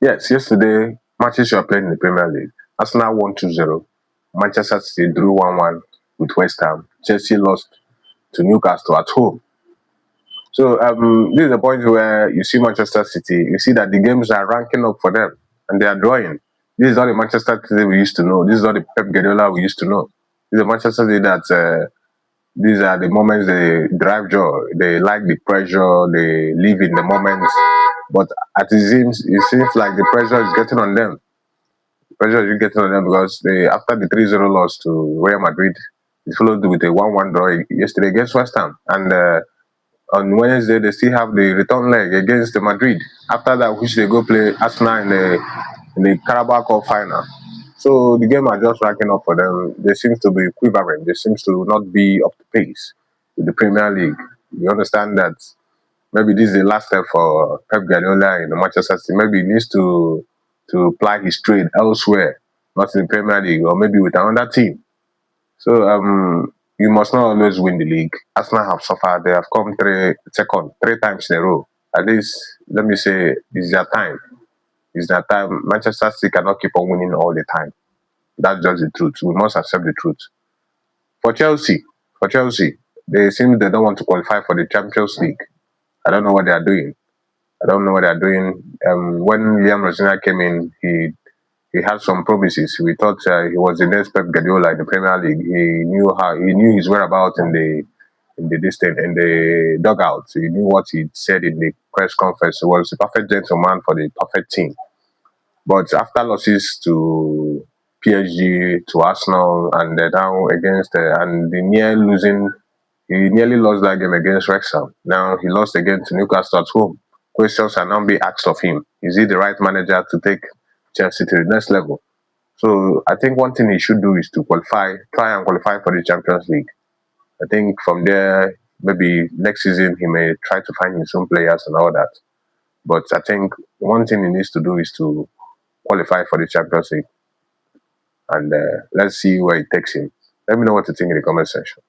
Yes, yesterday matches were played in the Premier League. Arsenal won 2-0. Manchester City drew 1-1 with West Ham. Chelsea lost to Newcastle at home. So this is the point where you see Manchester City, you see that the games are ranking up for them and they are drawing. This is not the Manchester City we used to know. This is not the Pep Guardiola we used to know. This is a Manchester City that these are the moments they drive joy. They like the pressure. They live in the moments. But it seems like the pressure is getting on them. Pressure is getting on them because they after the 3-0 loss to Real Madrid, it followed with a 1-1 draw yesterday against West Ham. And on Wednesday, they still have the return leg against the Madrid. After that, which they go play Arsenal in the Carabao Cup final. So the game are just racking up for them. They seem to be quivering. They seem to not be up to pace with the Premier League. You understand that maybe this is the last step for Pep Guardiola in the Manchester City. Maybe he needs to ply his trade elsewhere, not in the Premier League, or maybe with another team. So you must not always win the league. Arsenal have suffered. They have come second, 3 times in a row. At least, let me say, it's their time. It's their time. Manchester City cannot keep on winning all the time. That's just the truth. We must accept the truth. For Chelsea, they seem they don't want to qualify for the Champions League. I don't know what they are doing. I don't know what they are doing. When Liam Rosina came in, he had some promises. We thought he was the next Pep Guardiola in the Premier League. He knew his whereabouts in the distance in the dugout. He knew what he said in the press conference. He was a perfect gentleman for the perfect team. But after losses to PSG, to Arsenal, and now against and the near losing, he nearly lost that game against Wrexham. Now he lost again to Newcastle at home. Questions are now being asked of him: is he the right manager to take Chelsea to the next level? So I think one thing he should do is to try and qualify for the Champions League. I think from there, maybe next season he may try to find his own players and all that. But I think one thing he needs to do is to qualify for the Champions League, and let's see where it takes him. Let me know what you think in the comment section.